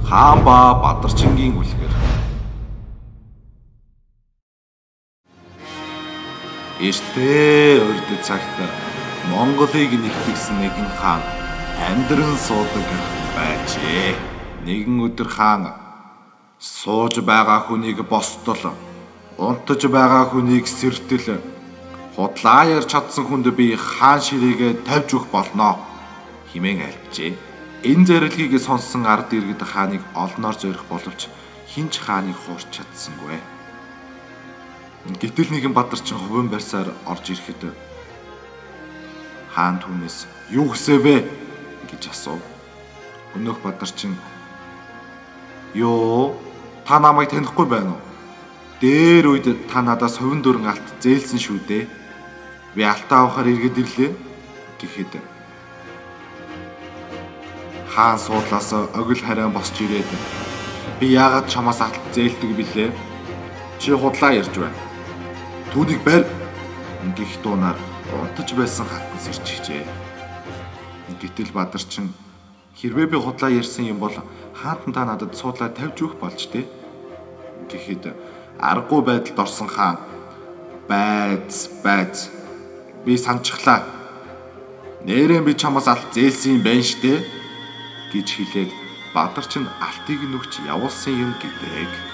Хаан ба Бадарчингийн үлгэр. Эртээ урд цагт Монголыг нэгтгэсэн нэгэн хаан амьдран суудаг байжээ. Нэгэн өдөр хаан сууж байгаа хүнийг босдол, унтаж байгаа хүнийг сэртэл, худлаа ярьж чадсан хүнд би хаан ширээгээ тавьж өгөх болно хэмээн альбжээ. Энэ зарилгийг сонссон ард иргэд хааныг олноор зорих боловч хинч хааныг хуурч чадсангүй. Гэтэл нэгэн Бадарчин хувийн барьсаар орж ирэхэд хаан түүнээс юу хүсэвэ гэж асуув. Өнөөх Бадарчин "Йоо, та намайг танихгүй байна уу? Дээр үед та надаас хувин дөрөн алт зээлсэн шүү дээ. Би алтаа авахар иргэд ирлээ" гэхэд хаан суудлаас огил харайн босч ирээд "Би яагаад чамаас алт зээлдэг билээ? Чи худлаа ярьж байна. Түүнийг барь" гэх дуунаар унтаж байсан хатнаас ирж хичээ. Гэтэл Бадарчин "Хэрвээ би худлаа ярьсан юм бол хаантан та надад суудлаа тавьж өгөх болж дээ" гэхэд аргагүй байдалд орсон хаан "Байц. Би санчглаа. Нээрээ би чамаас алт зээлсэн юм байна штэ" гэж хэлээд Бадарчин алтыг нүгч явуулсан юм гэдэг.